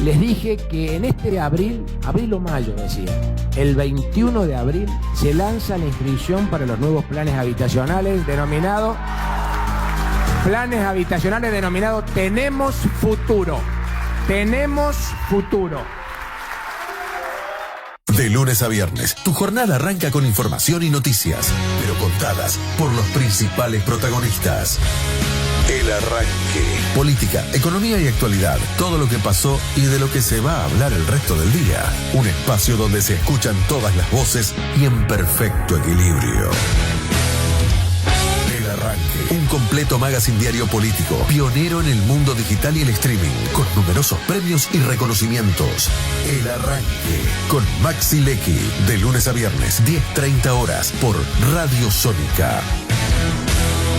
Les dije que en este abril o mayo, decía, el 21 de abril se lanza la inscripción para los nuevos planes habitacionales denominados Tenemos Futuro. Tenemos Futuro. De lunes a viernes, tu jornada arranca con información y noticias, pero contadas por los principales protagonistas. El Arranque. Política, economía y actualidad. Todo lo que pasó y de lo que se va a hablar el resto del día. Un espacio donde se escuchan todas las voces y en perfecto equilibrio. El Arranque. Un completo magazine diario político. Pionero en el mundo digital y el streaming. Con numerosos premios y reconocimientos. El Arranque. Con Maxi Lecky. De lunes a viernes, 10:30 horas. Por Radio Sónica.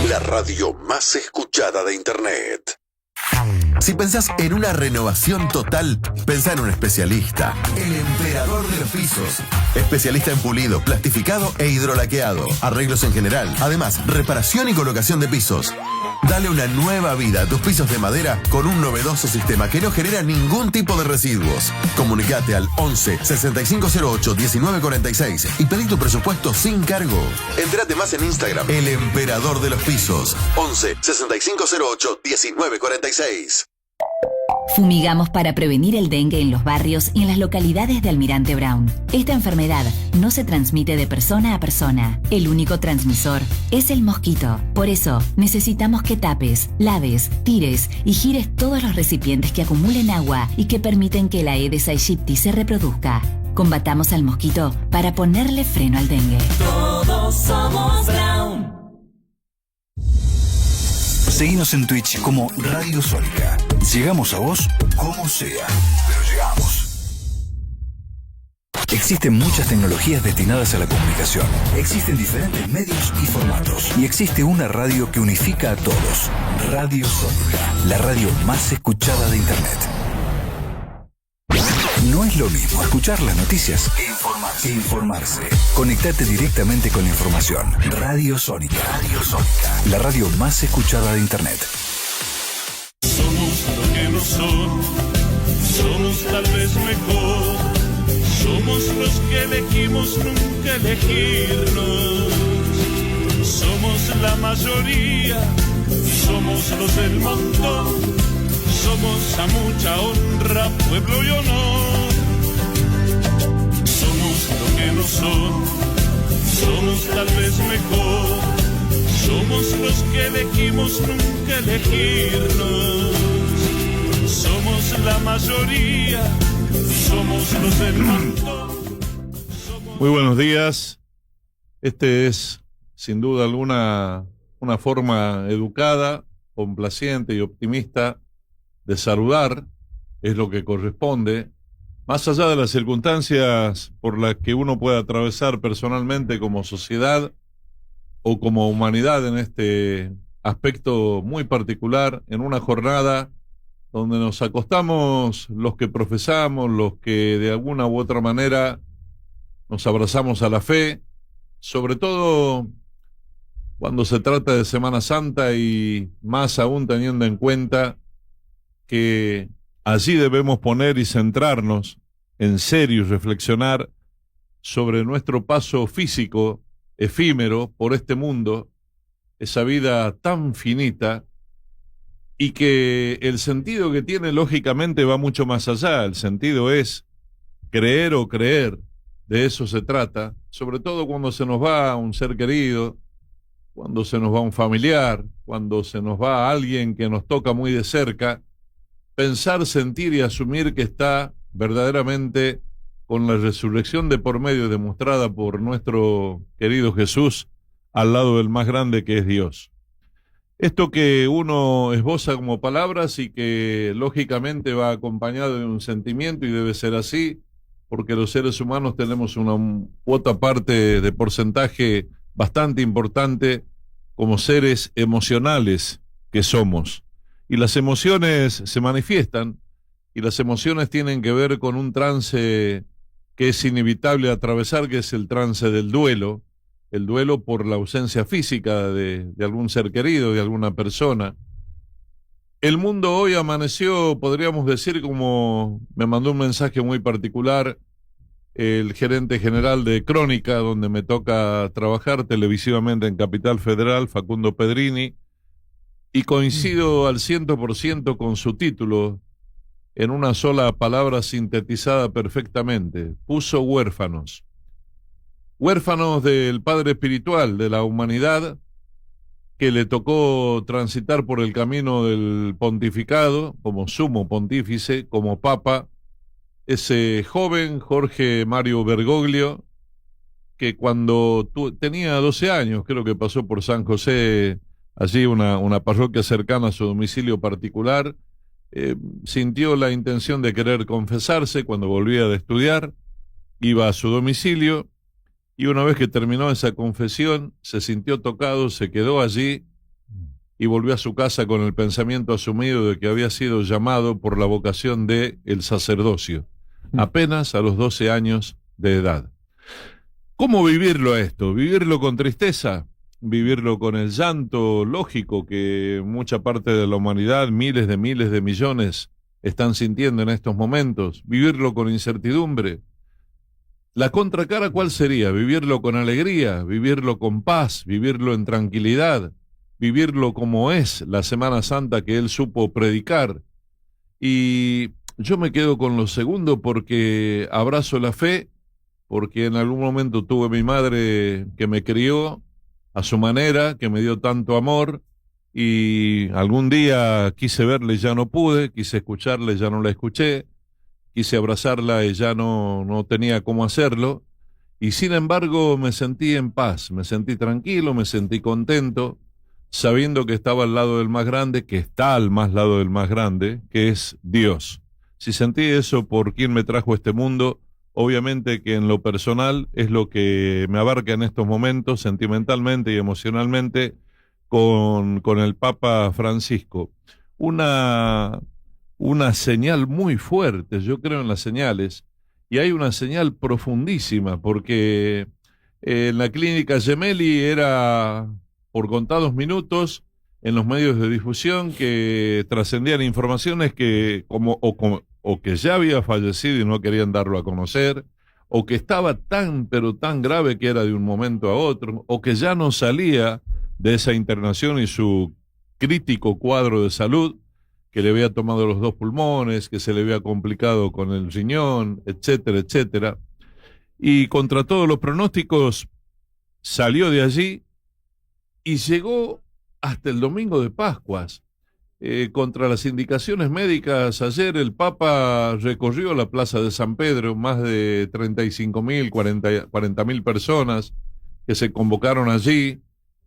La radio más escuchada de Internet. Si pensás en una renovación total, pensá en un especialista. El Emperador de los Pisos. Especialista en pulido, plastificado e hidrolaqueado. Arreglos en general. Además, reparación y colocación de pisos. Dale una nueva vida a tus pisos de madera con un novedoso sistema que no genera ningún tipo de residuos. Comunicate al 11 6508 1946 y pedí tu presupuesto sin cargo. Entérate más en Instagram. El Emperador de los Pisos. 11 6508 1946. Fumigamos para prevenir el dengue en los barrios y en las localidades de Almirante Brown. Esta enfermedad no se transmite de persona a persona. El único transmisor es el mosquito. Por eso, necesitamos que tapes, laves, tires y gires todos los recipientes que acumulen agua y que permiten que la Aedes aegypti se reproduzca. Combatamos al mosquito para ponerle freno al dengue. Todos somos Brown. Seguinos en Twitch como Radio Sónica. Llegamos a vos como sea, pero llegamos. Existen muchas tecnologías destinadas a la comunicación. Existen diferentes medios y formatos. Y existe una radio que unifica a todos. Radio Sónica, la radio más escuchada de Internet. No es lo mismo escuchar las noticias que informarse. Conectate directamente con la información. Radio Sónica. Radio Sónica. La radio más escuchada de Internet. Somos lo que no son. Somos tal vez mejor. Somos los que elegimos nunca elegirnos. Somos la mayoría. Somos los del montón. Somos a mucha honra, pueblo y honor. Somos lo que no son. Somos tal vez mejor. Somos los que elegimos nunca elegirnos. Somos la mayoría. Somos los del montón. Muy buenos días. Este es, sin duda alguna, una forma educada, complaciente y optimista de saludar, es lo que corresponde, más allá de las circunstancias por las que uno puede atravesar personalmente como sociedad o como humanidad en este aspecto muy particular, en una jornada donde nos acostamos los que profesamos, los que de alguna u otra manera nos abrazamos a la fe, sobre todo cuando se trata de Semana Santa y más aún teniendo en cuenta que allí debemos poner y centrarnos en serio y reflexionar sobre nuestro paso físico, efímero, por este mundo, esa vida tan finita, y que el sentido que tiene lógicamente va mucho más allá. El sentido es creer o creer, de eso se trata, sobre todo cuando se nos va un ser querido, cuando se nos va un familiar, cuando se nos va alguien que nos toca muy de cerca. Pensar, sentir y asumir que está verdaderamente con la resurrección de por medio demostrada por nuestro querido Jesús al lado del más grande que es Dios. Esto que uno esboza como palabras y que lógicamente va acompañado de un sentimiento y debe ser así, porque los seres humanos tenemos una cuota parte de porcentaje bastante importante como seres emocionales que somos. Y las emociones se manifiestan, y las emociones tienen que ver con un trance que es inevitable atravesar, que es el trance del duelo, el duelo por la ausencia física de algún ser querido, de alguna persona. El mundo hoy amaneció, podríamos decir, como me mandó un mensaje muy particular el gerente general de Crónica, donde me toca trabajar televisivamente en Capital Federal, Facundo Pedrini, y coincido al 100% con su título, en una sola palabra sintetizada perfectamente. Puso huérfanos. Huérfanos del Padre Espiritual de la humanidad, que le tocó transitar por el camino del pontificado, como sumo pontífice, como papa, ese joven Jorge Mario Bergoglio, que cuando tenía 12 años, creo que pasó por San José, allí una parroquia cercana a su domicilio particular, sintió la intención de querer confesarse cuando volvía de estudiar, iba a su domicilio, y una vez que terminó esa confesión, se sintió tocado, se quedó allí y volvió a su casa con el pensamiento asumido de que había sido llamado por la vocación de el sacerdocio, apenas a los 12 años de edad. ¿Cómo vivirlo esto? ¿Vivirlo con tristeza? ¿Vivirlo con el llanto lógico que mucha parte de la humanidad, miles de millones, están sintiendo en estos momentos? ¿Vivirlo con incertidumbre? ¿La contracara cuál sería? ¿Vivirlo con alegría? ¿Vivirlo con paz? ¿Vivirlo en tranquilidad? ¿Vivirlo como es la Semana Santa que él supo predicar? Y yo me quedo con lo segundo porque abrazo la fe, porque en algún momento tuve mi madre que me crió a su manera, que me dio tanto amor, y algún día quise verle y ya no pude, quise escucharle y ya no la escuché, quise abrazarla y ya no tenía cómo hacerlo, y sin embargo me sentí en paz, me sentí tranquilo, me sentí contento, sabiendo que estaba al lado del más grande, que está al más lado del más grande, que es Dios. Si sentí eso por quien me trajo a este mundo, obviamente que en lo personal es lo que me abarca en estos momentos, sentimentalmente y emocionalmente, con el Papa Francisco. Una señal muy fuerte, yo creo en las señales, y hay una señal profundísima, porque en la clínica Gemelli era por contados minutos en los medios de difusión que trascendían informaciones que o que ya había fallecido y no querían darlo a conocer, o que estaba tan pero tan grave que era de un momento a otro, o que ya no salía de esa internación y su crítico cuadro de salud, que le había tomado los 2 pulmones, que se le había complicado con el riñón, etcétera, etcétera. Y contra todos los pronósticos salió de allí y llegó hasta el domingo de Pascuas. Contra las indicaciones médicas, ayer el Papa recorrió la Plaza de San Pedro, más de 35.000, 40.000 personas que se convocaron allí.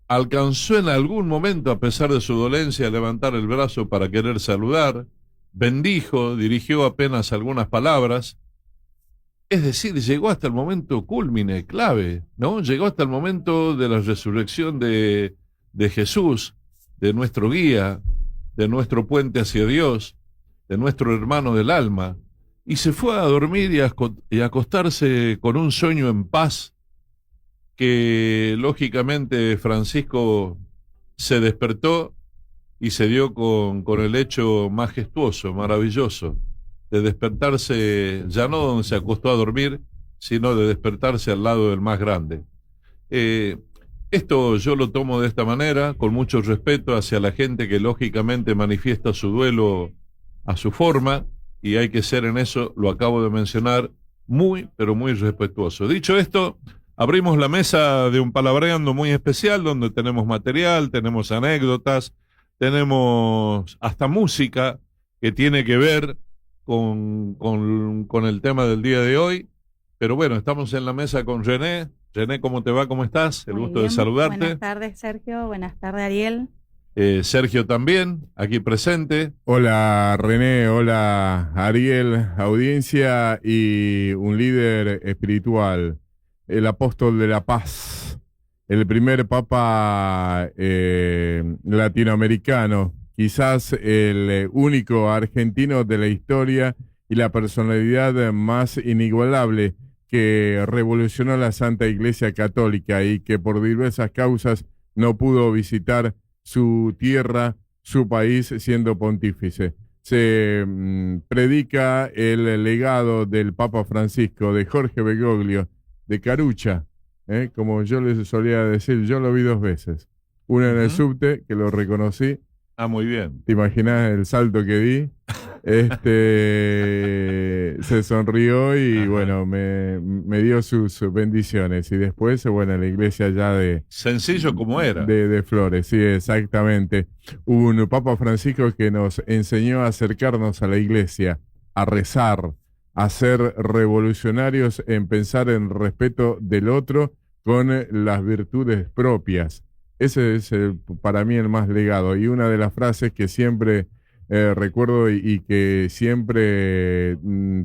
Alcanzó en algún momento, a pesar de su dolencia, a levantar el brazo para querer saludar, bendijo, dirigió apenas algunas palabras, es decir, llegó hasta el momento cúlmine, clave, ¿no? Llegó hasta el momento de la resurrección de Jesús, de nuestro guía, de nuestro puente hacia Dios, de nuestro hermano del alma, y se fue a dormir y a acostarse con un sueño en paz, que lógicamente Francisco se despertó y se dio con el hecho majestuoso, maravilloso, de despertarse ya no donde se acostó a dormir, sino de despertarse al lado del más grande. Esto yo lo tomo de esta manera, con mucho respeto hacia la gente que lógicamente manifiesta su duelo a su forma, y hay que ser en eso, lo acabo de mencionar, muy, pero muy respetuoso. Dicho esto, abrimos la mesa de un palabreando muy especial, donde tenemos material, tenemos anécdotas, tenemos hasta música que tiene que ver con el tema del día de hoy. Pero bueno, estamos en la mesa con René. René, ¿cómo te va? ¿Cómo estás? El gusto de saludarte. Buenas tardes, Sergio. Buenas tardes, Ariel. Sergio también, aquí presente. Hola, René. Hola, Ariel, audiencia y un líder espiritual, el apóstol de la paz, el primer papa latinoamericano, quizás el único argentino de la historia y la personalidad más inigualable que revolucionó la Santa Iglesia Católica y que por diversas causas no pudo visitar su tierra su país siendo pontífice. Se predica el legado del Papa Francisco, de Jorge Bergoglio, de Carucha, como yo les solía decir, yo lo vi 2 veces. Una en el subte, que lo reconocí. Ah, muy bien. ¿Te imaginas el salto que di? Se sonrió y bueno, me dio sus bendiciones. Y después, bueno, la iglesia ya de... Sencillo como era. De Flores, sí, exactamente. Un Papa Francisco que nos enseñó a acercarnos a la iglesia, a rezar, a ser revolucionarios en pensar en respeto del otro con las virtudes propias. Ese es para mí el más legado. Y una de las frases que siempre recuerdo y que siempre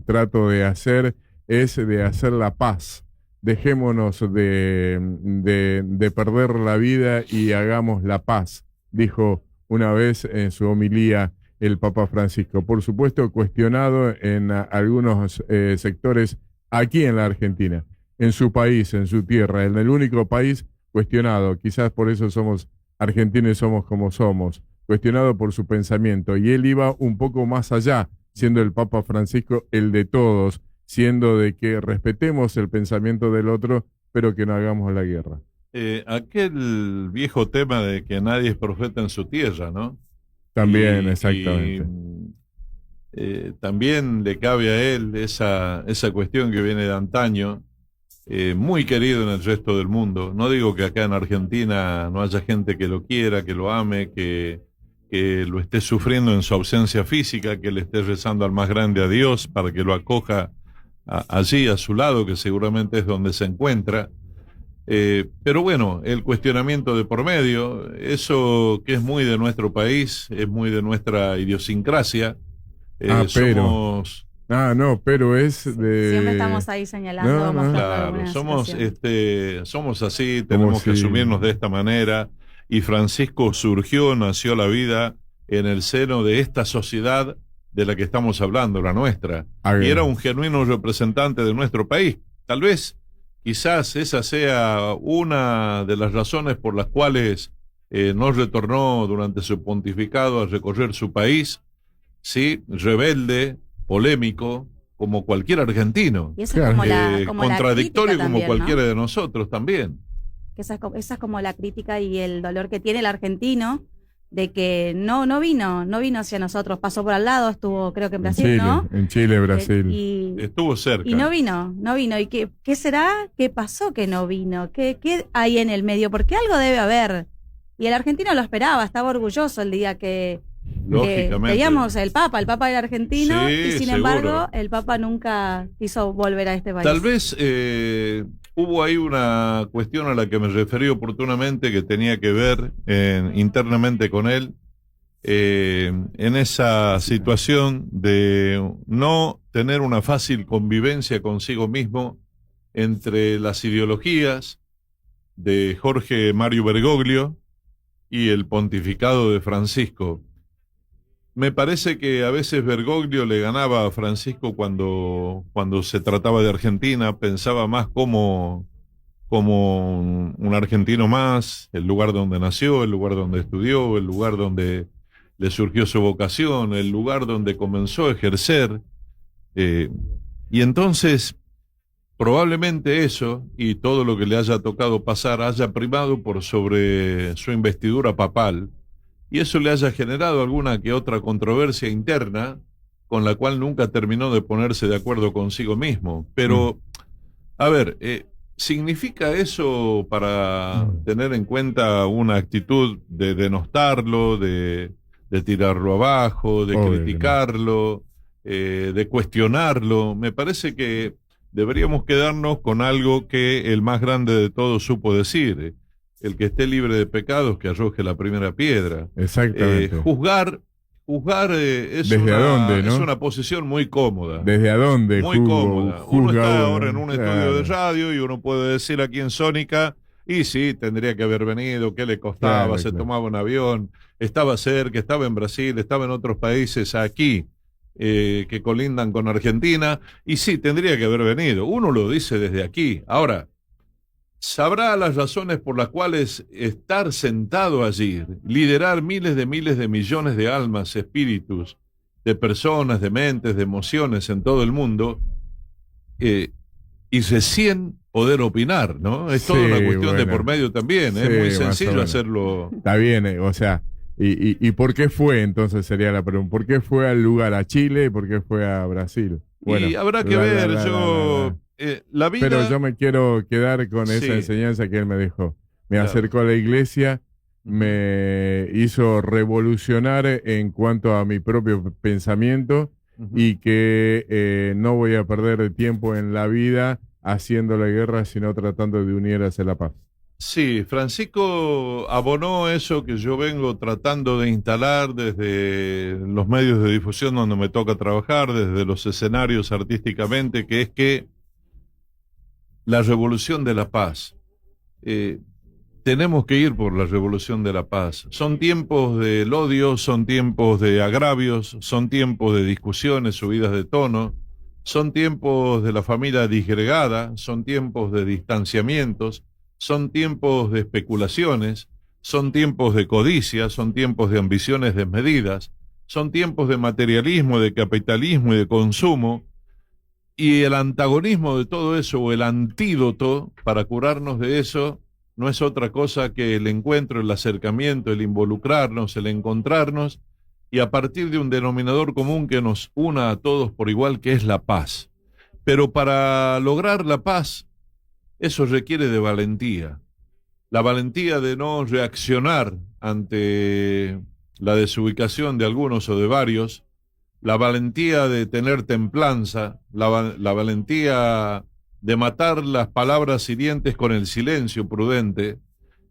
trato de hacer es de hacer la paz. Dejémonos de perder la vida y hagamos la paz, dijo una vez en su homilía el Papa Francisco. Por supuesto, cuestionado en algunos sectores aquí en la Argentina, en su país, en su tierra, en el único país cuestionado. Quizás por eso somos argentinos y somos como somos, cuestionado por su pensamiento. Y él iba un poco más allá, siendo el Papa Francisco el de todos, siendo de que respetemos el pensamiento del otro, pero que no hagamos la guerra. Aquel viejo tema de que nadie es profeta en su tierra, ¿no? También, exactamente. También le cabe a él esa cuestión que viene de antaño, muy querido en el resto del mundo. No digo que acá en Argentina no haya gente que lo quiera, que lo ame, que lo esté sufriendo en su ausencia física, que le esté rezando al más grande, a Dios, para que lo acoja allí a su lado, que seguramente es donde se encuentra. Pero bueno, el cuestionamiento de por medio, eso que es muy de nuestro país, es muy de nuestra idiosincrasia. Somos... pero es de... Siempre estamos ahí señalando. Claro, somos así, tenemos que asumirnos de esta manera. Y Francisco nació a la vida en el seno de esta sociedad de la que estamos hablando, la nuestra. Y era un genuino representante de nuestro país. Tal vez, quizás esa sea una de las razones por las cuales no retornó durante su pontificado a recorrer su país, sí, rebelde, polémico, como cualquier argentino. Y eso es como contradictorio la como también, cualquiera ¿no? de nosotros también. Esa es como la crítica y el dolor que tiene el argentino de que no vino hacia nosotros, pasó por al lado, estuvo creo que en Brasil, Chile, ¿no? En Chile, Brasil. Estuvo cerca. Y no vino. ¿Y qué será? ¿Qué pasó que no vino? ¿Qué hay en el medio? Porque algo debe haber. Y el argentino lo esperaba, estaba orgulloso el día que veíamos el Papa era argentino, sí, y sin seguro. embargo el Papa nunca quiso volver a este país. Tal vez hubo ahí una cuestión a la que me referí oportunamente que tenía que ver internamente con él, en esa situación de no tener una fácil convivencia consigo mismo entre las ideologías de Jorge Mario Bergoglio y el pontificado de Francisco. Me parece que a veces Bergoglio le ganaba a Francisco cuando se trataba de Argentina, pensaba más como un argentino más, el lugar donde nació, el lugar donde estudió, el lugar donde le surgió su vocación, el lugar donde comenzó a ejercer. Y entonces, probablemente eso, y todo lo que le haya tocado pasar, haya primado por sobre su investidura papal, y eso le haya generado alguna que otra controversia interna con la cual nunca terminó de ponerse de acuerdo consigo mismo. Pero, a ver, ¿significa eso para tener en cuenta una actitud de denostarlo, de tirarlo abajo, de criticarlo, de cuestionarlo? Me parece que deberíamos quedarnos con algo que el más grande de todos supo decir: el que esté libre de pecados, que arroje la primera piedra. Exactamente. Juzgar es una posición muy cómoda. ¿Desde a dónde? Muy cómoda. Uno está ahora en un estudio de radio y uno puede decir aquí en Sónica, y sí, tendría que haber venido, ¿qué le costaba? Se tomaba un avión, estaba cerca, estaba en Brasil, estaba en otros países aquí, que colindan con Argentina, y sí, tendría que haber venido. Uno lo dice desde aquí. Ahora, sabrá las razones por las cuales estar sentado allí, liderar miles de millones de almas, espíritus, de personas, de mentes, de emociones en todo el mundo, y recién poder opinar, ¿no? Es toda una cuestión de por medio también, es muy sencillo hacerlo. Está bien, o sea, ¿y por qué fue entonces sería la pregunta? ¿Por qué fue al lugar a Chile y por qué fue a Brasil? Bueno, y habrá que ver, la vida... Pero yo me quiero quedar con esa enseñanza que él me dejó. Me acercó a la iglesia, me hizo revolucionar en cuanto a mi propio pensamiento y que no voy a perder tiempo en la vida haciendo la guerra, sino tratando de unir hacia la paz. Sí, Francisco abonó eso que yo vengo tratando de instalar desde los medios de difusión donde me toca trabajar, desde los escenarios artísticamente, que es que la revolución de la paz, tenemos que ir por la revolución de la paz. Son tiempos del odio, son tiempos de agravios, son tiempos de discusiones subidas de tono, son tiempos de la familia disgregada, son tiempos de distanciamientos, son tiempos de especulaciones, son tiempos de codicia, son tiempos de ambiciones desmedidas, son tiempos de materialismo, de capitalismo y de consumo, y el antagonismo de todo eso, o el antídoto para curarnos de eso, no es otra cosa que el encuentro, el acercamiento, el involucrarnos, el encontrarnos, y a partir de un denominador común que nos una a todos por igual, que es la paz. Pero para lograr la paz, eso requiere de valentía. La valentía de no reaccionar ante la desubicación de algunos o de varios, la valentía de tener templanza, la valentía de matar las palabras hirientes con el silencio prudente,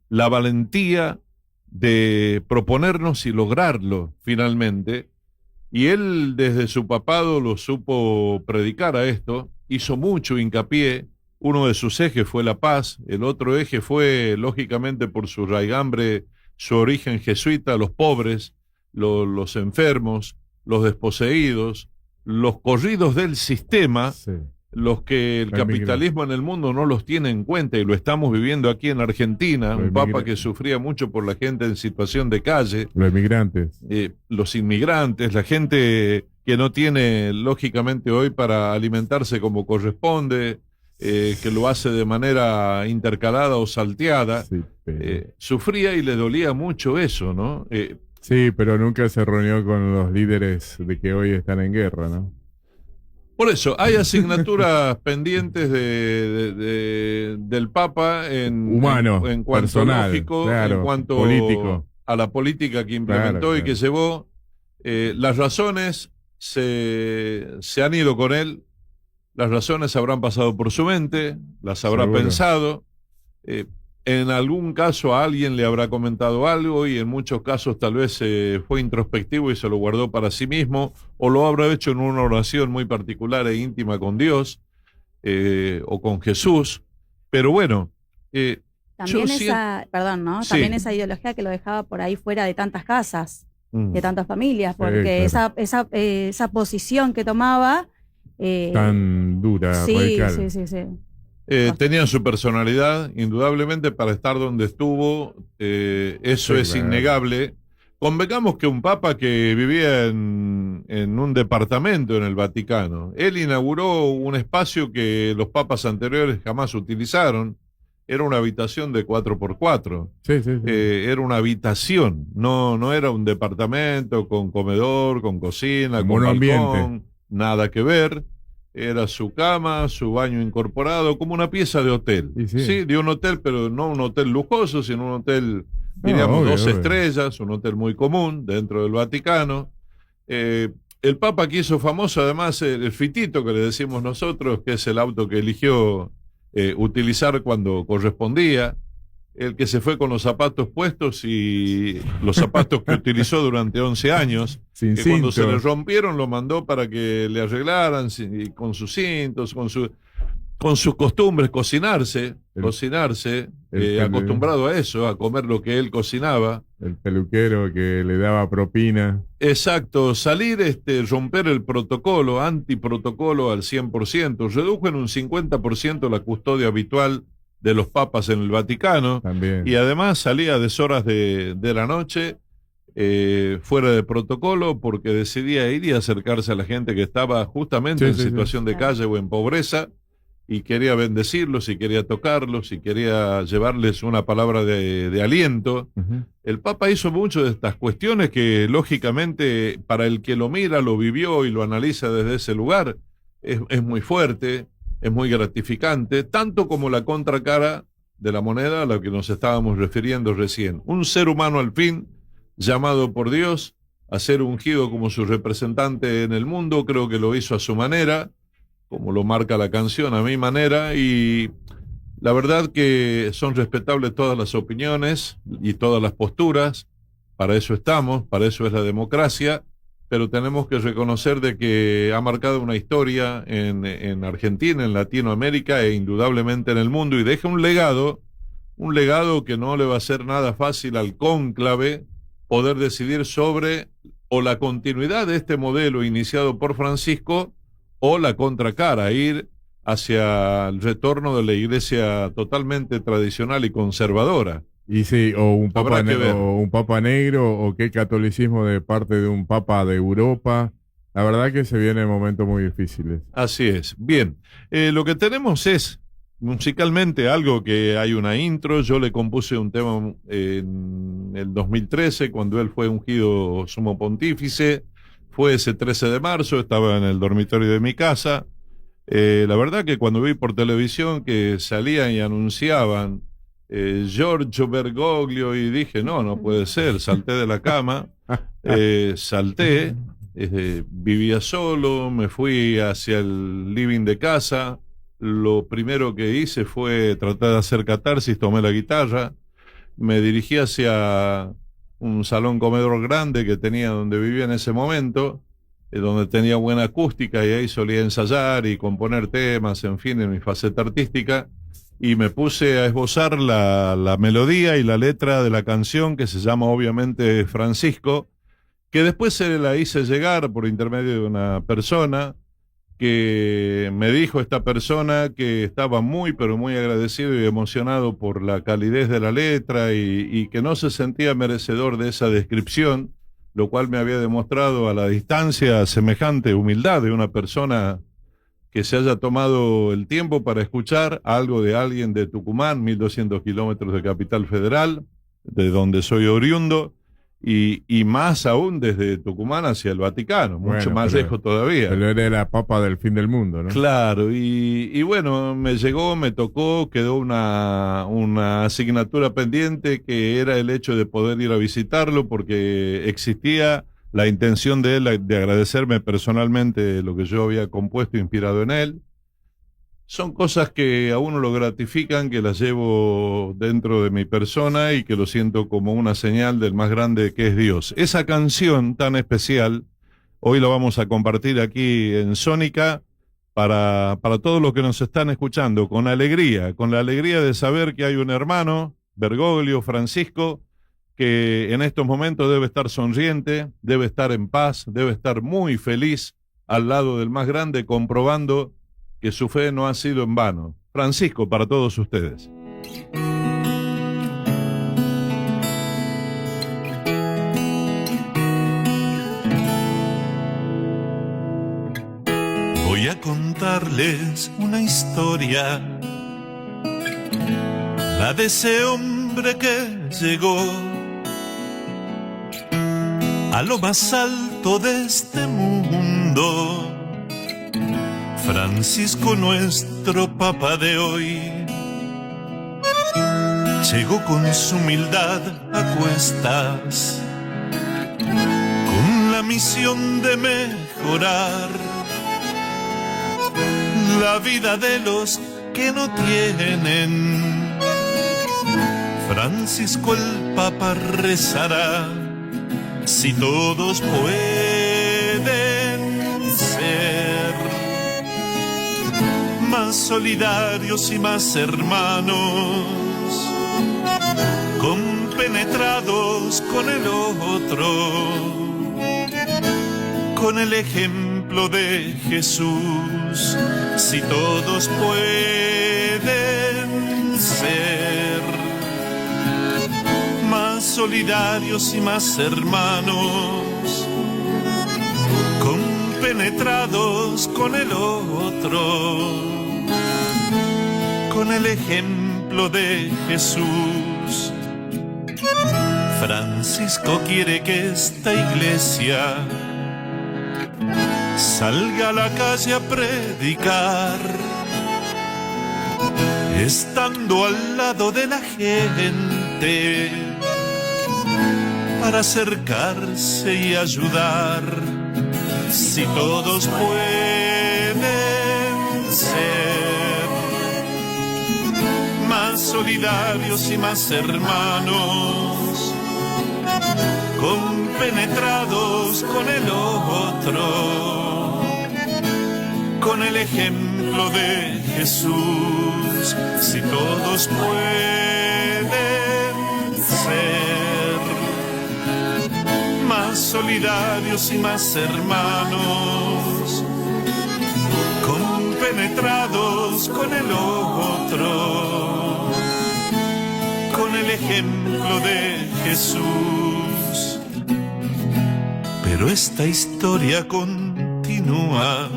la valentía de proponernos y lograrlo finalmente. Y él desde su papado lo supo predicar a esto, hizo mucho hincapié. Uno de sus ejes fue la paz, el otro eje fue, lógicamente por su raigambre, su origen jesuita, los pobres, los enfermos, los desposeídos, los corridos del sistema, los que el capitalismo en el mundo no los tiene en cuenta, y lo estamos viviendo aquí en Argentina, un papa que sufría mucho por la gente en situación de calle. Los inmigrantes. Los inmigrantes, la gente que no tiene, lógicamente hoy, para alimentarse como corresponde, que lo hace de manera intercalada o salteada, sufría y le dolía mucho eso, ¿no? Sí, pero nunca se reunió con los líderes de que hoy están en guerra, ¿no? Por eso, hay asignaturas pendientes del Papa en cuanto personal, lógico, claro, en cuanto político, a la política que implementó y que llevó. Las razones se han ido con él, las razones habrán pasado por su mente, las habrá pensado. En algún caso a alguien le habrá comentado algo, y en muchos casos tal vez fue introspectivo y se lo guardó para sí mismo, o lo habrá hecho en una oración muy particular e íntima con Dios o con Jesús. Pero bueno, también también esa ideología que lo dejaba por ahí fuera de tantas casas, de tantas familias, porque esa posición que tomaba tan dura, radical. Sí. Tenía su personalidad, indudablemente, para estar donde estuvo, eso es innegable. Convengamos que un papa que vivía en un departamento en el Vaticano, él inauguró un espacio que los papas anteriores jamás utilizaron. Era una habitación de 4x4. Era una habitación, no era un departamento con comedor, con cocina, con balcón, nada que ver. Era su cama, su baño incorporado, como una pieza de hotel. Sí, de un hotel, pero no un hotel lujoso, sino un hotel, diríamos, 2 estrellas, un hotel muy común dentro del Vaticano. El Papa que hizo famoso, además, el fitito que le decimos nosotros, que es el auto que eligió utilizar cuando correspondía, el que se fue con los zapatos puestos y los zapatos que utilizó durante 11 años, que cuando se le rompieron lo mandó para que le arreglaran, con sus cintos, con sus costumbres, cocinarse, acostumbrado a eso, a comer lo que él cocinaba. El peluquero que le daba propina. Exacto, salir, romper el protocolo, antiprotocolo al 100%, redujo en un 50% la custodia habitual de los papas en el Vaticano. También. Y además salía a deshoras de la noche, fuera de protocolo, porque decidía ir y acercarse a la gente que estaba justamente en situación de calle o en pobreza, y quería bendecirlos, y quería tocarlos, y quería llevarles una palabra de aliento. Uh-huh. El Papa hizo mucho de estas cuestiones que, lógicamente, para el que lo mira, lo vivió y lo analiza desde ese lugar, es muy fuerte, es muy gratificante, tanto como la contracara de la moneda a la que nos estábamos refiriendo recién. Un ser humano al fin, llamado por Dios a ser ungido como su representante en el mundo, creo que lo hizo a su manera, como lo marca la canción, a mi manera, y la verdad que son respetables todas las opiniones y todas las posturas, para eso estamos, para eso es la democracia, pero tenemos que reconocer de que ha marcado una historia en Argentina, en Latinoamérica e indudablemente en el mundo, y deja un legado que no le va a ser nada fácil al cónclave poder decidir sobre o la continuidad de este modelo iniciado por Francisco o la contracara, ir hacia el retorno de la iglesia totalmente tradicional y conservadora. Y sí, o un papa negro, o qué catolicismo de parte de un papa de Europa. La verdad que se vienen momentos muy difíciles. Así es. Bien, lo que tenemos es musicalmente algo que hay una intro. Yo le compuse un tema en el 2013, cuando él fue ungido sumo pontífice. Fue ese 13 de marzo, estaba en el dormitorio de mi casa. La verdad que cuando vi por televisión que salían y anunciaban Giorgio Bergoglio, y dije, no puede ser, salté de la cama, salté, vivía solo, me fui hacia el living de casa. Lo primero que hice fue tratar de hacer catarsis, tomé la guitarra, me dirigí hacia un salón comedor grande que tenía donde vivía en ese momento, donde tenía buena acústica, y ahí solía ensayar y componer temas, en fin, en mi faceta artística, y me puse a esbozar la melodía y la letra de la canción, que se llama obviamente Francisco, que después se la hice llegar por intermedio de una persona, que me dijo esta persona que estaba muy, pero muy agradecido y emocionado por la calidez de la letra, y que no se sentía merecedor de esa descripción, lo cual me había demostrado a la distancia semejante humildad de una persona que se haya tomado el tiempo para escuchar algo de alguien de Tucumán, 1.200 kilómetros de Capital Federal, de donde soy oriundo, y más aún desde Tucumán hacia el Vaticano, mucho más lejos todavía. Pero era la papa del fin del mundo, ¿no? Claro, y bueno, me llegó, me tocó, quedó una asignatura pendiente, que era el hecho de poder ir a visitarlo, porque existía la intención de él de agradecerme personalmente lo que yo había compuesto inspirado en él. Son cosas que a uno lo gratifican, que las llevo dentro de mi persona y que lo siento como una señal del más grande que es Dios. Esa canción tan especial, hoy la vamos a compartir aquí en Sónica para todos los que nos están escuchando, con la alegría de saber que hay un hermano, Bergoglio, Francisco, que en estos momentos debe estar sonriente, debe estar en paz, debe estar muy feliz al lado del más grande, comprobando que su fe no ha sido en vano. Francisco, para todos ustedes. Voy a contarles una historia, la de ese hombre que llegó a lo más alto de este mundo. Francisco, nuestro Papa de hoy, llegó con su humildad a cuestas, con la misión de mejorar la vida de los que no tienen. Francisco el Papa rezará, si todos pueden ser más solidarios y más hermanos, compenetrados con el otro, con el ejemplo de Jesús, si todos pueden ser ser más solidarios y más hermanos, compenetrados con el otro, con el ejemplo de Jesús. Francisco quiere que esta iglesia salga a la calle a predicar, estando al lado de la gente, para acercarse y ayudar. Si todos pueden ser más solidarios y más hermanos, compenetrados con el otro, con el ejemplo de Jesús. Si todos pueden ser más solidarios y más hermanos, compenetrados con el otro, con el ejemplo de Jesús. Pero esta historia continúa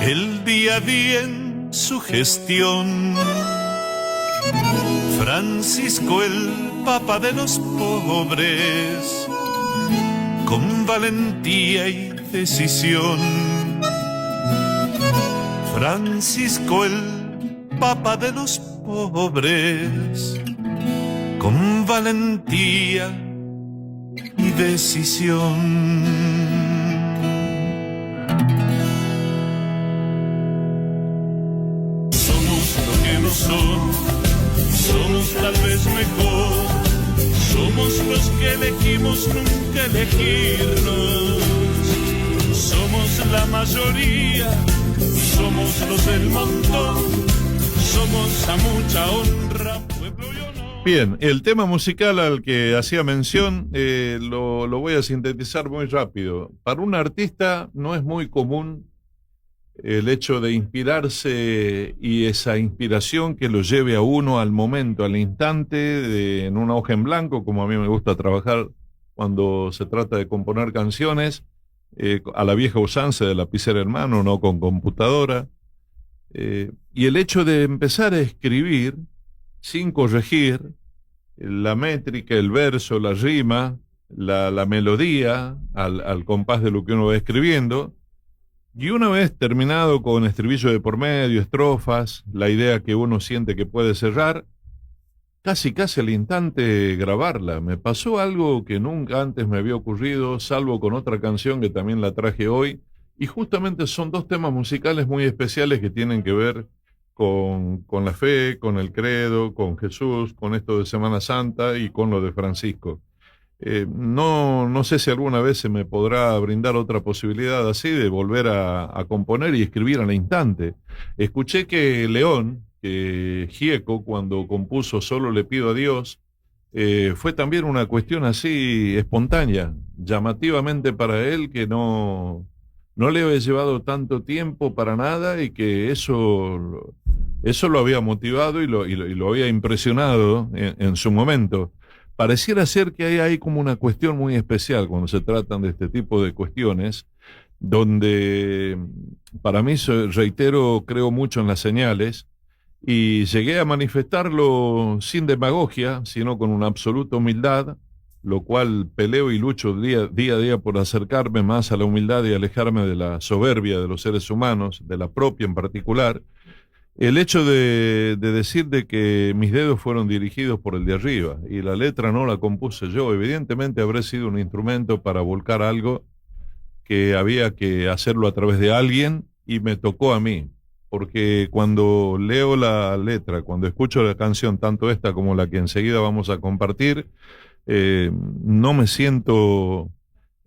el día a día en su gestión. Francisco, el Papa de los pobres, con valentía y decisión. Francisco, el Papa de los pobres, con valentía y decisión. Somos lo que no son, somos tal vez mejor, somos los que elegimos nunca elegirnos, somos la mayoría, somos los del montón, somos a mucha honra, pueblo y honor. Bien, el tema musical al que hacía mención lo voy a sintetizar muy rápido. Para un artista no es muy común el hecho de inspirarse y esa inspiración que lo lleve a uno al momento, al instante, en una hoja en blanco, como a mí me gusta trabajar cuando se trata de componer canciones, a la vieja usanza de lapicera en mano, no con computadora. Y el hecho de empezar a escribir sin corregir la métrica, el verso, la rima, la melodía al compás de lo que uno va escribiendo. Y una vez terminado con estribillo de por medio, estrofas, la idea que uno siente que puede cerrar, casi al instante grabarla. Me pasó algo que nunca antes me había ocurrido, salvo con otra canción que también la traje hoy, y justamente son dos temas musicales muy especiales que tienen que ver con la fe, con el credo, con Jesús, con esto de Semana Santa y con lo de Francisco. No sé si alguna vez se me podrá brindar otra posibilidad así de volver a componer y escribir al instante. Escuché que León, que Gieco, cuando compuso Solo le pido a Dios, fue también una cuestión así espontánea, llamativamente para él, que no le había llevado tanto tiempo para nada y que eso lo había motivado y lo había impresionado en su momento. Pareciera ser que hay como una cuestión muy especial cuando se tratan de este tipo de cuestiones, donde para mí, reitero, creo mucho en las señales y llegué a manifestarlo sin demagogia, sino con una absoluta humildad, lo cual peleo y lucho día a día por acercarme más a la humildad y alejarme de la soberbia de los seres humanos, de la propia en particular. El hecho de decir de que mis dedos fueron dirigidos por el de arriba y la letra no la compuse yo, evidentemente habré sido un instrumento para volcar algo que había que hacerlo a través de alguien y me tocó a mí, porque cuando leo la letra, cuando escucho la canción, tanto esta como la que enseguida vamos a compartir, no me siento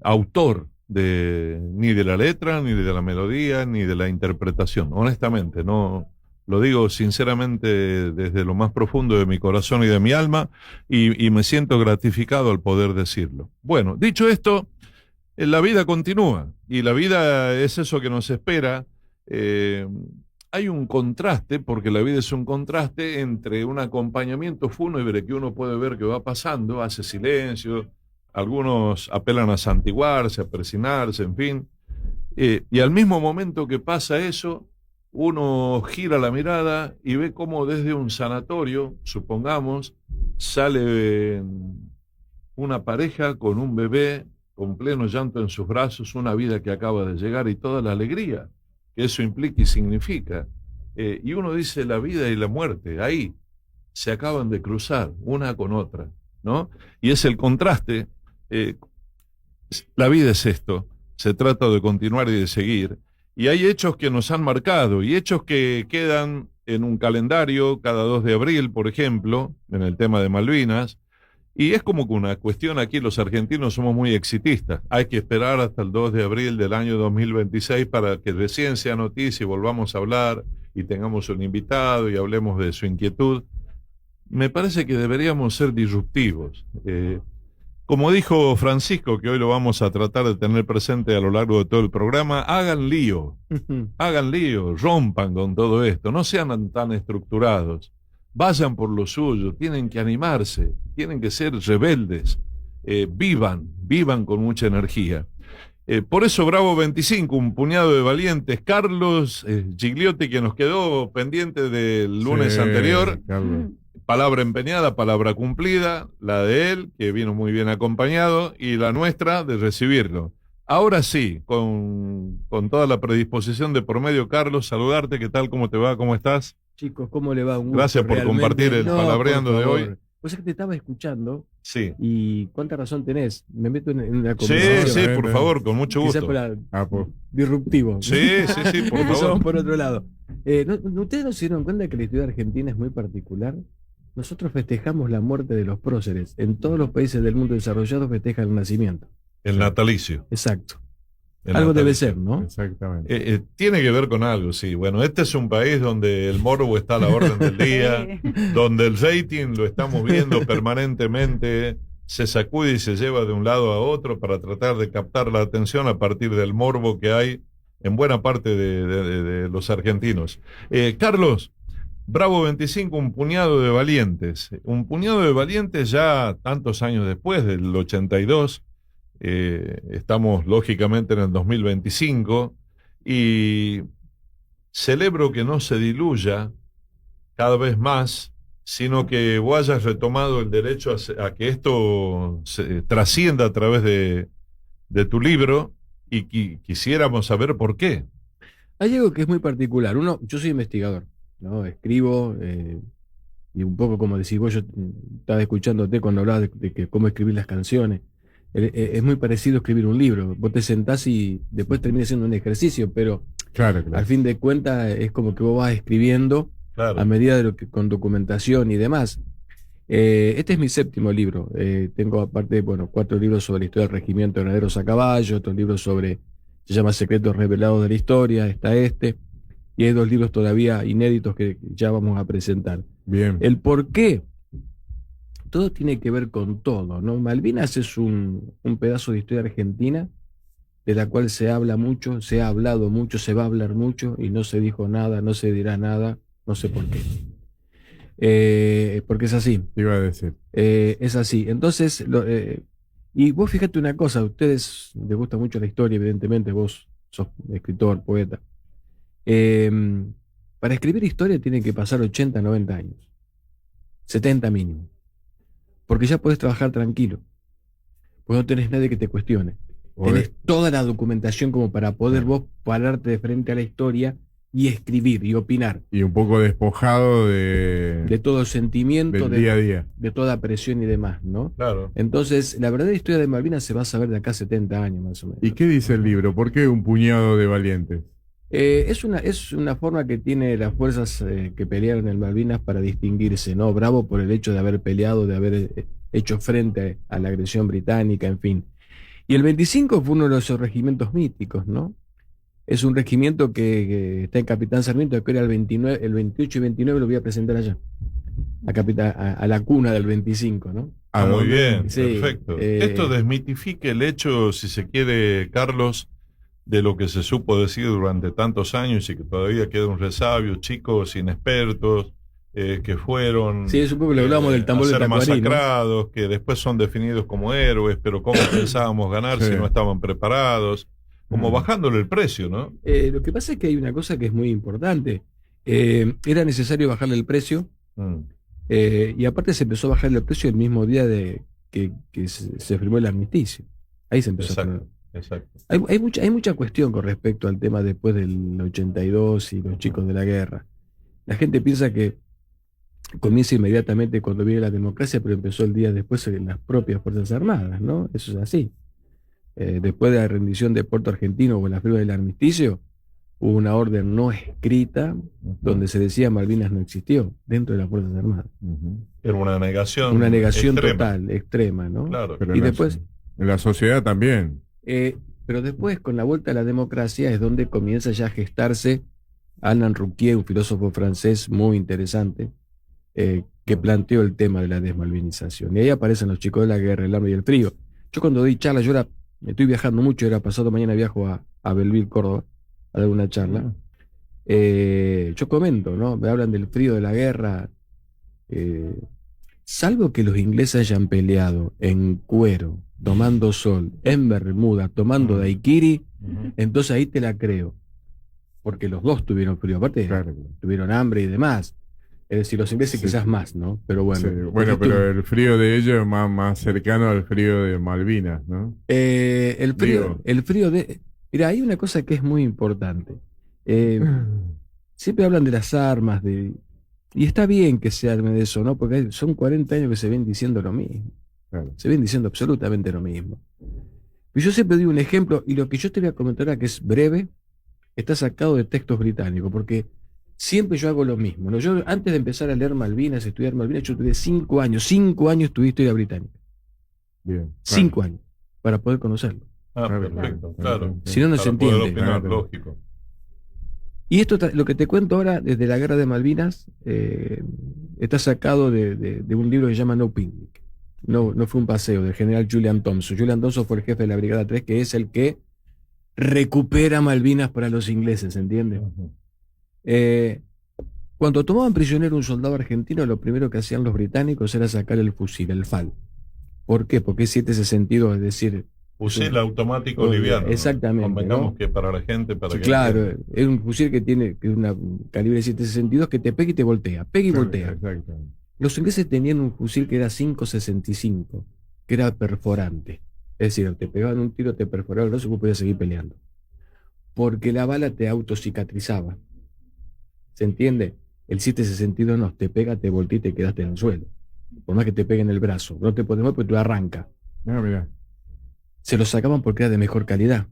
autor ni de la letra, ni de la melodía, ni de la interpretación, honestamente, no. Lo digo sinceramente desde lo más profundo de mi corazón y de mi alma y me siento gratificado al poder decirlo. Bueno, dicho esto, la vida continúa y la vida es eso que nos espera. hay un contraste, porque la vida es un contraste entre un acompañamiento fúnebre que uno puede ver que va pasando, hace silencio, algunos apelan a santiguarse, a persignarse, en fin, y al mismo momento que pasa eso, uno gira la mirada y ve cómo desde un sanatorio, supongamos, sale una pareja con un bebé con pleno llanto en sus brazos, una vida que acaba de llegar y toda la alegría que eso implica y significa. Y uno dice, la vida y la muerte, ahí se acaban de cruzar, una con otra, ¿no? Y es el contraste. La vida es esto, se trata de continuar y de seguir. Y hay hechos que nos han marcado, y hechos que quedan en un calendario cada 2 de abril, por ejemplo, en el tema de Malvinas. Y es como que una cuestión aquí, los argentinos somos muy exitistas. Hay que esperar hasta el 2 de abril del año 2026 para que recién sea noticia y volvamos a hablar y tengamos un invitado y hablemos de su inquietud. Me parece que deberíamos ser disruptivos. Como dijo Francisco, que hoy lo vamos a tratar de tener presente a lo largo de todo el programa, hagan lío, rompan con todo esto, no sean tan estructurados. Vayan por lo suyo, tienen que animarse, tienen que ser rebeldes, vivan con mucha energía. Por eso Bravo 25, un puñado de valientes. Carlos Gigliotti, que nos quedó pendiente del lunes anterior. Carlos. Palabra empeñada, palabra cumplida, la de él, que vino muy bien acompañado, y la nuestra de recibirlo. Ahora sí, con toda la predisposición de por medio, Carlos, saludarte, ¿qué tal? ¿Cómo te va? ¿Cómo estás? Chicos, ¿cómo le va? Un gusto, gracias por realmente. compartir el palabreando de hoy. Pues es que te estaba escuchando. Sí. Y cuánta razón tenés. Me meto en una conversación. Sí, por favor, con mucho gusto. Disruptivo. Sí, por Empezamos favor. por otro lado. ¿Ustedes no se dieron cuenta que la historia argentina es muy particular? Nosotros festejamos la muerte de los próceres. En todos los países del mundo desarrollado festejan el nacimiento. El natalicio. Exacto. Algo debe ser, ¿no? Exactamente. Tiene que ver con algo, sí. Bueno, este es un país donde el morbo está a la orden del día, donde el rating lo estamos viendo permanentemente, se sacude y se lleva de un lado a otro para tratar de captar la atención a partir del morbo que hay en buena parte de los argentinos. Carlos, Bravo 25, un puñado de valientes ya tantos años después, del 82. Estamos lógicamente en el 2025 y celebro que no se diluya cada vez más, sino que vos hayas retomado el derecho a que esto se trascienda a través de tu libro y quisiéramos saber por qué. Hay algo que es muy particular. Yo soy investigador, ¿no? Escribo y un poco como decís vos, yo estaba escuchándote cuando hablabas de que cómo escribir las canciones. Es muy parecido a escribir un libro. Vos te sentás y después termina siendo un ejercicio, pero claro. Al fin de cuentas es como que vos vas escribiendo a medida de lo que con documentación y demás. Este es mi 7º libro. Tengo aparte, 4 libros sobre la historia del regimiento de granaderos a caballo, otro libro se llama Secretos Revelados de la Historia, está y hay 2 libros todavía inéditos que ya vamos a presentar. Bien. El por qué. Todo tiene que ver con todo, ¿no? Malvinas es un pedazo de historia argentina de la cual se habla mucho, se ha hablado mucho, se va a hablar mucho y no se dijo nada, no se dirá nada, no sé por qué. Porque es así. Iba a decir. Es así. Entonces, y vos fíjate una cosa, a ustedes les gusta mucho la historia, evidentemente, vos sos escritor, poeta. Para escribir historia tienen que pasar 80, 90 años. 70 mínimo. Porque ya podés trabajar tranquilo. Pues no tenés nadie que te cuestione. Tenés toda la documentación como para poder vos pararte de frente a la historia y escribir y opinar. Y un poco despojado de todo sentimiento, del día a día. De toda presión y demás, ¿no? Claro. Entonces, la verdadera historia de Malvinas se va a saber de acá a 70 años más o menos. ¿Y qué dice el libro? ¿Por qué un puñado de valientes? Es una forma que tiene las fuerzas que pelearon en Malvinas para distinguirse, ¿no? Bravo por el hecho de haber peleado, de haber hecho frente a la agresión británica, en fin. Y el 25 fue uno de esos regimientos míticos, ¿no? Es un regimiento que está en Capitán Sarmiento, que era el 28 y 29 lo voy a presentar allá, a la cuna del 25, ¿no? Muy bien, sí, perfecto. Esto desmitifica el hecho, si se quiere, Carlos, de lo que se supo decir durante tantos años y que todavía queda un resabio, chicos inexpertos que fueron sí, supongo que le hablamos del tambor a ser de Tacuarí, masacrados, ¿no? Que después son definidos como héroes, pero ¿cómo pensábamos ganar si no estaban preparados? Como bajándole el precio, ¿no? Lo que pasa es que hay una cosa que es muy importante. Era necesario bajarle el precio, y aparte se empezó a bajarle el precio el mismo día de que se firmó el armisticio. Ahí se empezó a firmar. Exacto. Hay mucha cuestión con respecto al tema después del 82 y los chicos de la guerra. La gente piensa que comienza inmediatamente cuando viene la democracia, pero empezó el día después en las propias Fuerzas Armadas, ¿no? Eso es así. Después de la rendición de Puerto Argentino o la firma del armisticio, hubo una orden no escrita donde se decía Malvinas no existió dentro de las Fuerzas Armadas. Era una negación. Una negación extrema. total, extrema, ¿no? Claro. Pero Y después... en la sociedad también. Pero después, con la vuelta a la democracia, es donde comienza ya a gestarse Alain Rouquier, un filósofo francés muy interesante, que planteó el tema de la desmalvinización. Y ahí aparecen los chicos de la guerra, el hambre y el frío. Yo cuando doy charlas, estoy viajando mucho, pasado mañana viajo a Belleville, Córdoba, a dar una charla. Yo comento, ¿no? Me hablan del frío de la guerra. Salvo que los ingleses hayan peleado en cuero, tomando sol, en Bermuda, tomando daiquiri, entonces ahí te la creo. Porque los dos tuvieron frío, aparte tuvieron hambre y demás. Es decir, los ingleses quizás más, ¿no? Pero bueno. Sí. Bueno, pero el frío de ellos es más cercano al frío de Malvinas, ¿no? El frío de... Mira, hay una cosa que es muy importante. Siempre hablan de las armas, y está bien que se arme de eso, ¿no? Porque son 40 años que se ven diciendo lo mismo. Claro. Se ven diciendo absolutamente lo mismo. Y yo siempre digo un ejemplo, y lo que yo te voy a comentar ahora, que es breve, está sacado de textos británicos, porque siempre yo hago lo mismo, ¿no? Yo antes de empezar a leer Malvinas, estudiar Malvinas, yo tuve 5 años. 5 años estudié historia británica. Bien. 5 años, para poder conocerlo. Perfecto, claro. Si no, no se entiende. Lógico. Y esto, lo que te cuento ahora, desde la guerra de Malvinas, está sacado de un libro que se llama No Picnic. No fue un paseo, del general Julian Thompson. Julian Thompson fue el jefe de la Brigada 3, que es el que recupera Malvinas para los ingleses, ¿entiendes? Cuando tomaban prisionero un soldado argentino, lo primero que hacían los británicos era sacar el fusil, el FAL. ¿Por qué? Porque es 7.62, es decir... Fusil automático liviano. Exactamente. Convengamos, ¿no? Que para la gente... Claro, es un fusil que tiene un calibre 7.62 que te pega y te voltea. Pega y voltea. Exacto. Los ingleses tenían un fusil que era 5.65, que era perforante. Es decir, te pegaban un tiro, te perforaba el brazo y vos podías seguir peleando. Porque la bala te autocicatrizaba. ¿Se entiende? El 7.62 no, te pega, te voltea y te quedaste en el suelo. Por más que te pegue en el brazo. No te podés mover porque te arranca. Mira. Se lo sacaban porque era de mejor calidad.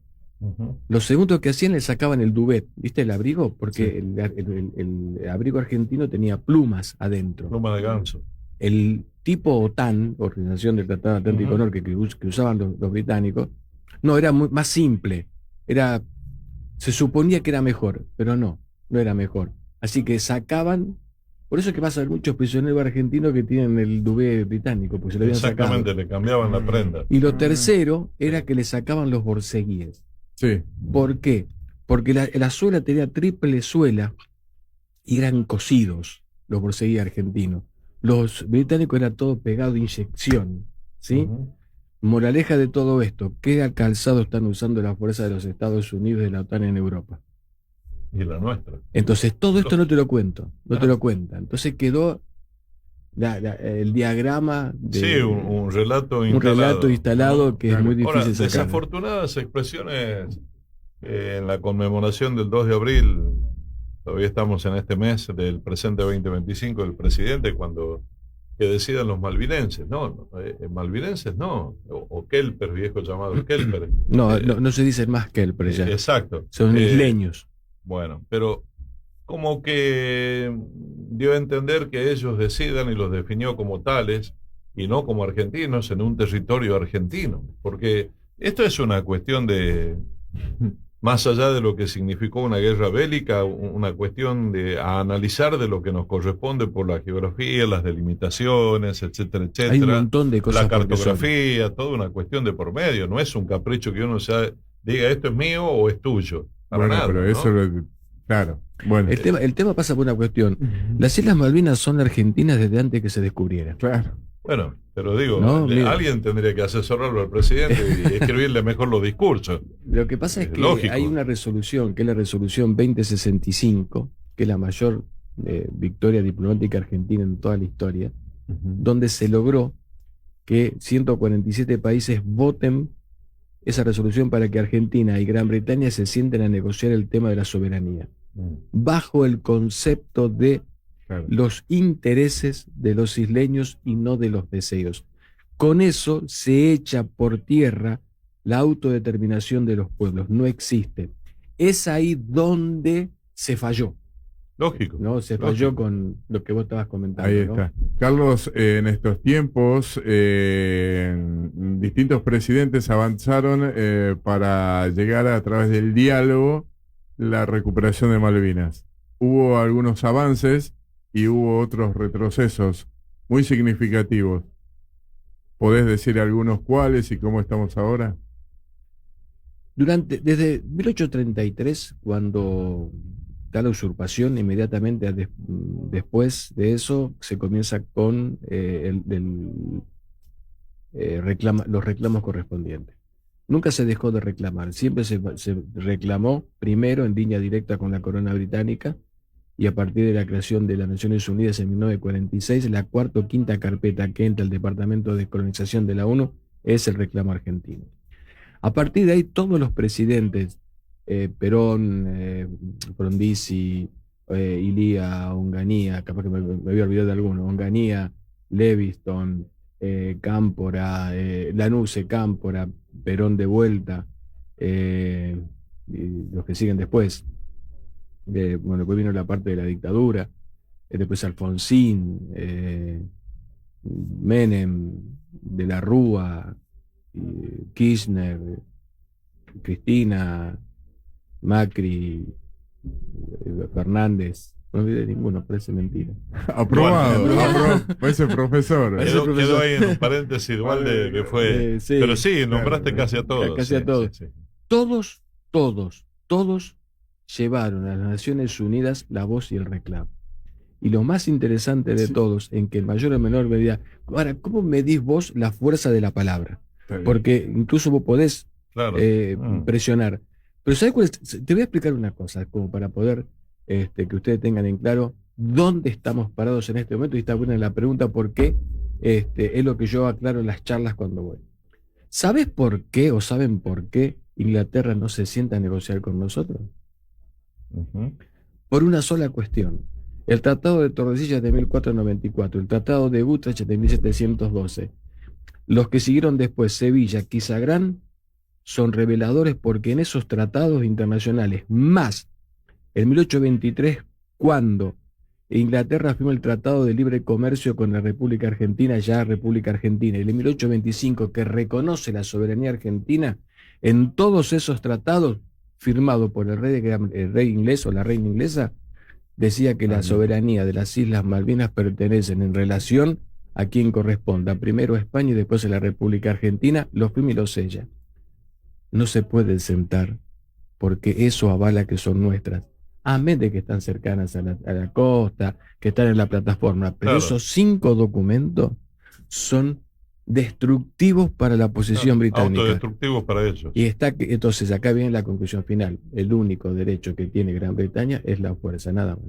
Los segundos que hacían le sacaban el duvet, ¿viste? El abrigo, porque el abrigo argentino tenía plumas adentro. Pluma de ganso. El tipo OTAN, Organización del Tratado Atlántico Norte, que usaban los británicos, no, era más simple. Se suponía que era mejor, pero no era mejor. Así que sacaban. Por eso es que vas a ver muchos prisioneros argentinos que tienen el duvet británico, porque se lo habían sacado. Exactamente, le cambiaban la prenda. Y lo tercero era que le sacaban los borceguíes. Sí. ¿Por qué? Porque la suela tenía triple suela y eran cosidos los borceguíes argentinos. Los británicos era todo pegado de inyección, ¿sí? Moraleja de todo esto, ¿qué calzado están usando las fuerzas de los Estados Unidos y de la OTAN en Europa? Y la nuestra. Entonces, todo esto no te lo cuento, te lo cuenta. Entonces quedó el diagrama de... Sí, un relato instalado. Un relato instalado que es muy difícil sacar. Desafortunadas expresiones en la conmemoración del 2 de abril, todavía estamos en este mes del presente 2025 del presidente, que decidan los malvinenses. Malvinenses no, o Kelper, viejo llamado Kelper. No se dicen más Kelper ya. Exacto. Son isleños. Bueno, pero como que dio a entender que ellos decidan y los definió como tales y no como argentinos en un territorio argentino, porque esto es una cuestión de, más allá de lo que significó una guerra bélica, una cuestión de analizar de lo que nos corresponde por la geografía, las delimitaciones, etcétera, etcétera. Hay un montón de cosas. La cartografía, toda una cuestión de por medio, no es un capricho que uno se diga esto es mío o es tuyo. Para bueno, nada, pero ¿no? eso, claro. Bueno, el tema pasa por una cuestión. Las Islas Malvinas son argentinas desde antes que se descubrieran. claro. Bueno, pero digo, No, mira. alguien tendría que asesorarlo al presidente y escribirle mejor los discursos. Lo que pasa es que Lógico. hay una resolución, que es la resolución 2065, que es la mayor victoria diplomática argentina en toda la historia, donde se logró que 147 países voten esa resolución para que Argentina y Gran Bretaña se sienten a negociar el tema de la soberanía, bajo el concepto de los intereses de los isleños y no de los deseos. Con eso se echa por tierra la autodeterminación de los pueblos, no existe. Es ahí donde se falló. Lógico. ¿No? Se falló con lo que vos estabas comentando. Ahí ¿no? está. Carlos, en estos tiempos, distintos presidentes avanzaron para llegar a través del diálogo la recuperación de Malvinas. Hubo algunos avances y hubo otros retrocesos muy significativos. ¿Podés decir algunos cuáles y cómo estamos ahora? Desde 1833, cuando da la usurpación, inmediatamente después de eso se comienza con los reclamos correspondientes. Nunca se dejó de reclamar, siempre se reclamó primero en línea directa con la corona británica, y a partir de la creación de las Naciones Unidas en 1946, la cuarta o quinta carpeta que entra al Departamento de Colonización de la ONU es el reclamo argentino. A partir de ahí, todos los presidentes, Perón, Frondizi, Ilía, Onganía, capaz que me había olvidado de alguno, Onganía, Leviston, Cámpora, Lanusse, Cámpora, Perón de vuelta, y los que siguen después. Bueno, después vino la parte de la dictadura, después Alfonsín, Menem, De la Rúa, Kirchner, Cristina, Macri, Fernández. No olvidé ninguno, parece mentira. Aprobado. Parece profesor. Quedó ahí en un paréntesis igual de que fue. Sí, pero sí, nombraste casi a todos. Casi a todos. Sí. Todos llevaron a las Naciones Unidas la voz y el reclamo. Y lo más interesante de todos, en que en mayor o menor medida, ahora, ¿cómo medís vos la fuerza de la palabra? Porque incluso vos podés presionar. Pero ¿sabés cuál es? Te voy a explicar una cosa, como para poder que ustedes tengan en claro dónde estamos parados en este momento, y está buena la pregunta porque es lo que yo aclaro en las charlas cuando voy. ¿Sabes por qué o saben por qué Inglaterra no se sienta a negociar con nosotros? Por una sola cuestión. El Tratado de Tordesillas de 1494, el Tratado de Utrecht de 1712, los que siguieron después, Sevilla, Quisagrán, son reveladores porque en esos tratados internacionales, más en 1823, cuando Inglaterra firmó el Tratado de Libre Comercio con la República Argentina, ya República Argentina, y en 1825, que reconoce la soberanía argentina, en todos esos tratados, firmado por el rey inglés o la reina inglesa, decía que la soberanía de las Islas Malvinas pertenecen en relación a quien corresponda, primero a España y después a la República Argentina, lo firma y lo sella. No se pueden sentar porque eso avala que son nuestras, amén de que están cercanas a la costa, que están en la plataforma, pero esos 5 documentos son destructivos para la posición británica. Autodestructivos para ellos. Y entonces acá viene la conclusión final. El único derecho que tiene Gran Bretaña es la fuerza, nada más.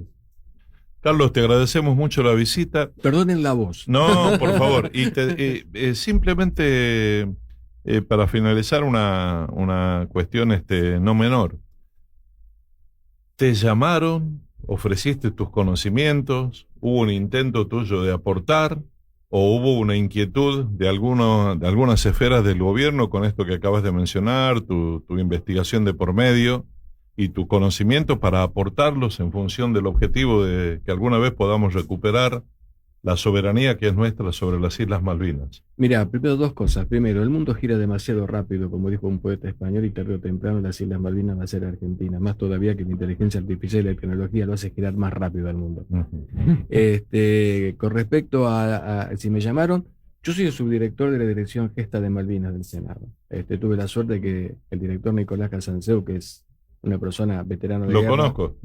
Carlos, te agradecemos mucho la visita. Perdonen la voz. No, por favor. Y simplemente para finalizar una cuestión no menor. ¿Te llamaron? ¿Ofreciste tus conocimientos? ¿Hubo un intento tuyo de aportar? ¿O hubo una inquietud de algunas esferas del gobierno con esto que acabas de mencionar, tu investigación de por medio y tu conocimiento para aportarlos en función del objetivo de que alguna vez podamos recuperar la soberanía que es nuestra sobre las Islas Malvinas? Mira, primero 2 cosas. Primero, el mundo gira demasiado rápido, como dijo un poeta español, y tarde o temprano las Islas Malvinas va a ser Argentina. Más todavía que la inteligencia artificial y la tecnología lo hace girar más rápido al mundo. Con respecto a si me llamaron, Yo soy el subdirector de la Dirección Gesta de Malvinas del Senado. Tuve la suerte de que el director Nicolás Casanseu, que es una persona veterana de guerra, lo conozco.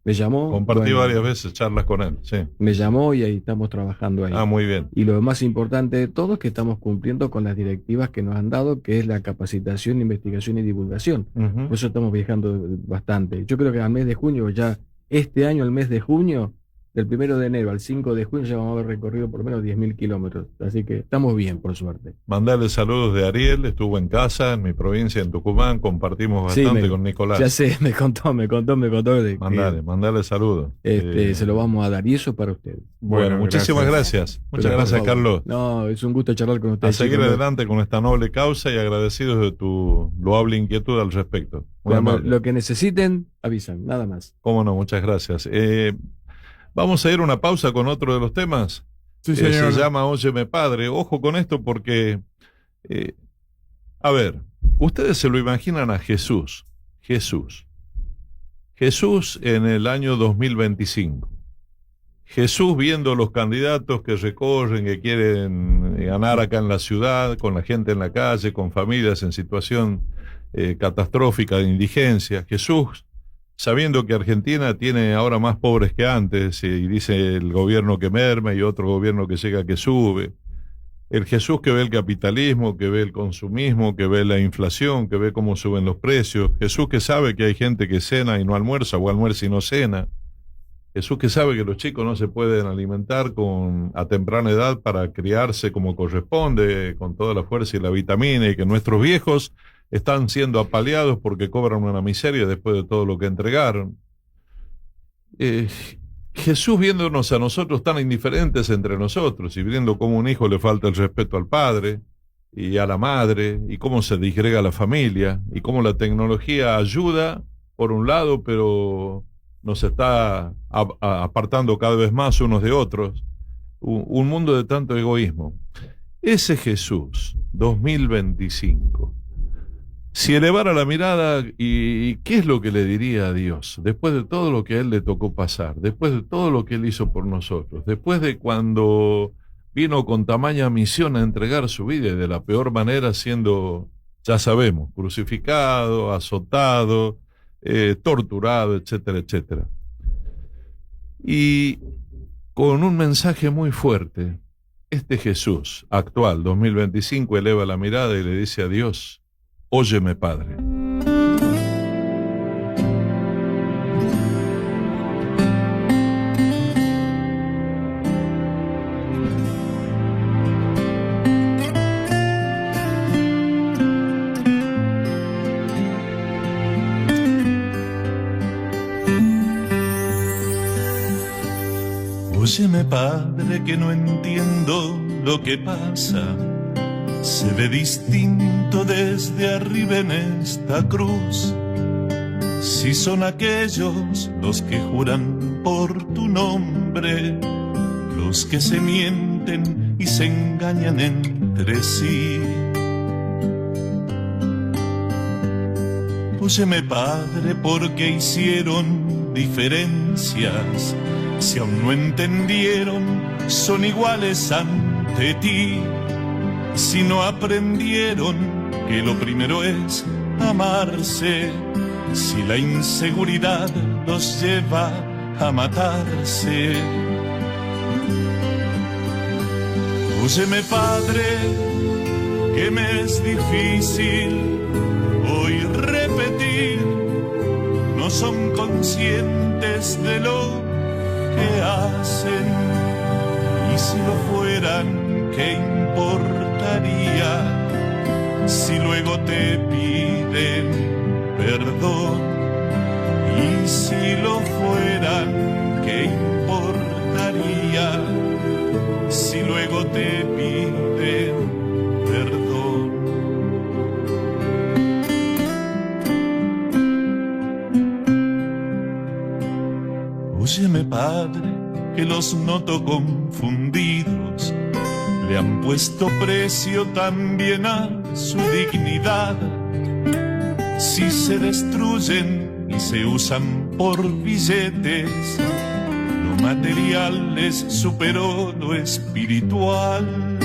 Me llamó. Compartí varias veces charlas con él, sí. Me llamó y ahí estamos trabajando ahí. Muy bien. Y lo más importante de todo es que estamos cumpliendo con las directivas que nos han dado, que es la capacitación, investigación y divulgación. Por eso estamos viajando bastante. Yo creo que al mes de junio, ya este año, el mes de junio, del 1 de enero al 5 de junio, ya vamos a haber recorrido por lo menos 10.000 kilómetros. Así que estamos bien, por suerte. Mandarle saludos de Ariel, estuvo en casa, en mi provincia, en Tucumán, compartimos bastante con Nicolás. Ya sé, me contó. Mandale saludos. Se lo vamos a dar, y eso para ustedes. Bueno, muchísimas gracias. Muchas gracias, Carlos. No, es un gusto charlar con ustedes. A seguir adelante con esta noble causa y agradecidos de tu loable inquietud al respecto. Lo que necesiten, avisan, nada más. Cómo no, muchas gracias. Vamos a ir a una pausa con otro de los temas. Sí, señor. Se llama Óyeme Padre. Ojo con esto porque, a ver, ustedes se lo imaginan a Jesús en el año 2025. Jesús viendo los candidatos que recorren, que quieren ganar acá en la ciudad, con la gente en la calle, con familias en situación catastrófica de indigencia. Jesús sabiendo que Argentina tiene ahora más pobres que antes, y dice el gobierno que merma y otro gobierno que llega que sube. El Jesús que ve el capitalismo, que ve el consumismo, que ve la inflación, que ve cómo suben los precios. Jesús que sabe que hay gente que cena y no almuerza, o almuerza y no cena. Jesús que sabe que los chicos no se pueden alimentar a temprana edad para criarse como corresponde, con toda la fuerza y la vitamina, y que nuestros viejos están siendo apaleados porque cobran una miseria después de todo lo que entregaron. Jesús viéndonos a nosotros tan indiferentes entre nosotros y viendo cómo a un hijo le falta el respeto al padre y a la madre, y cómo se disgrega la familia, y cómo la tecnología ayuda por un lado, pero nos está apartando cada vez más unos de otros. Un mundo de tanto egoísmo. Ese Jesús 2025, si elevara la mirada, ¿y qué es lo que le diría a Dios? Después de todo lo que a Él le tocó pasar, después de todo lo que Él hizo por nosotros, después de cuando vino con tamaña misión a entregar su vida, y de la peor manera, siendo, ya sabemos, crucificado, azotado, torturado, etcétera, etcétera. Y con un mensaje muy fuerte, este Jesús actual, 2025, eleva la mirada y le dice a Dios: Óyeme, Padre. Óyeme, Padre, que no entiendo lo que pasa. Se ve distinto desde arriba en esta cruz. Si son aquellos los que juran por tu nombre, los que se mienten y se engañan entre sí. Óyeme, Padre, porque hicieron diferencias. Si aún no entendieron, son iguales ante ti. Si no aprendieron que lo primero es amarse, si la inseguridad los lleva a matarse. Óyeme, Padre, que me es difícil hoy repetir. No son conscientes de lo que hacen, y si lo fueran, ¿qué importaría si luego te piden perdón? Y si lo fueran, ¿qué importaría si luego te piden perdón? Óyeme, Padre, que los noto confundidos. Le han puesto precio también a su dignidad. Si se destruyen y se usan por billetes, lo material les superó lo espiritual.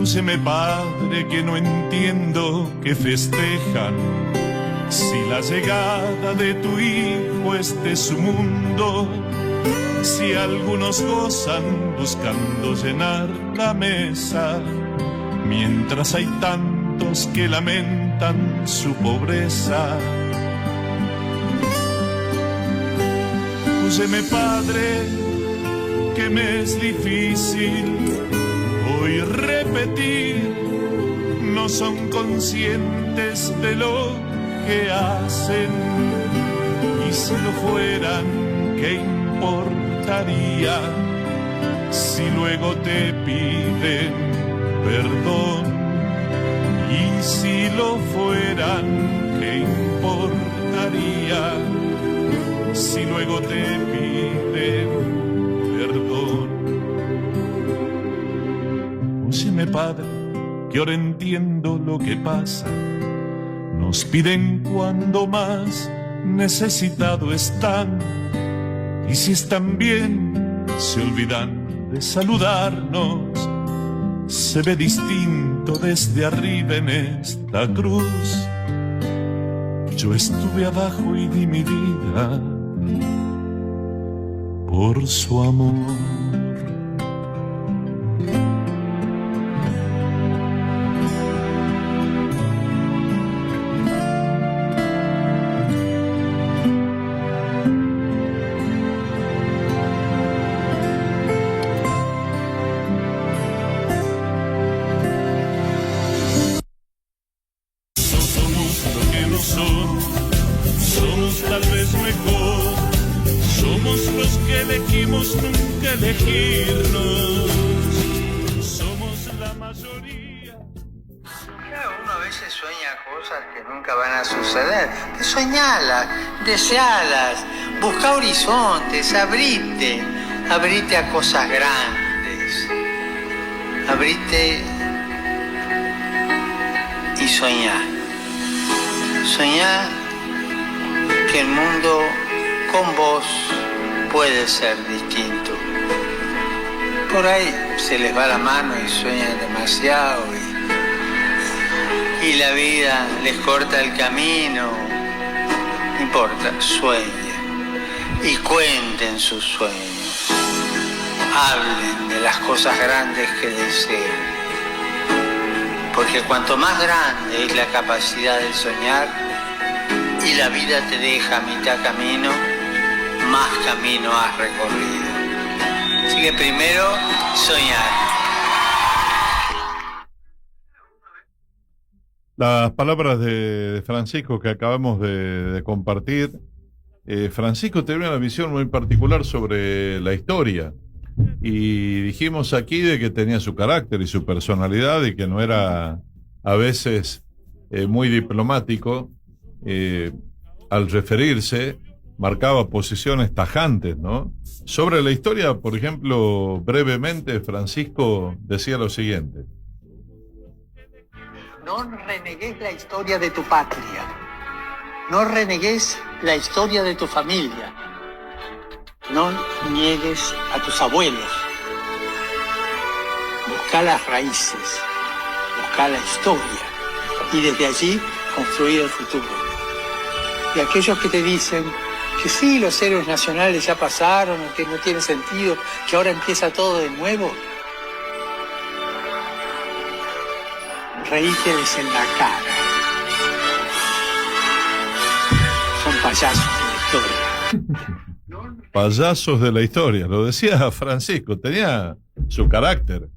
Escúcheme, padre, que no entiendo que festejan si la llegada de tu hijo es de su mundo. Si algunos gozan buscando llenar la mesa, mientras hay tantos que lamentan su pobreza. Escúcheme, padre, que me es difícil hoy repetir, no son conscientes de lo que hacen, y si lo fueran, ¿qué importaría si luego te piden perdón? Y si lo fueran, ¿qué importaría si luego te piden perdón? Óyeme, padre, que ahora entiendo lo que pasa. Nos piden cuando más necesitado están, y si están bien se olvidan de saludarnos. Se ve distinto desde arriba en esta cruz. Yo estuve abajo y di mi vida por su amor. Desealas, busca horizontes, abrite a cosas grandes, abrite y soñá que el mundo con vos puede ser distinto. Por ahí se les va la mano y sueñan demasiado y la vida les corta el camino. No importa, sueñen y cuenten sus sueños. Hablen de las cosas grandes que deseen. Porque cuanto más grande es la capacidad de soñar y la vida te deja a mitad camino, más camino has recorrido. Así que primero, soñar. Las palabras de Francisco que acabamos de compartir. Francisco tenía una visión muy particular sobre la historia, y dijimos aquí de que tenía su carácter y su personalidad y que no era a veces muy diplomático al referirse, marcaba posiciones tajantes, ¿no? Sobre la historia, por ejemplo, brevemente, Francisco decía lo siguiente: no renegues la historia de tu patria, no renegues la historia de tu familia, no niegues a tus abuelos. Busca las raíces, busca la historia y desde allí construir el futuro. Y aquellos que te dicen que sí, los héroes nacionales ya pasaron, que no tiene sentido, que ahora empieza todo de nuevo, reíteles en la cara. Son payasos de la historia. Payasos de la historia, lo decía Francisco, tenía su carácter.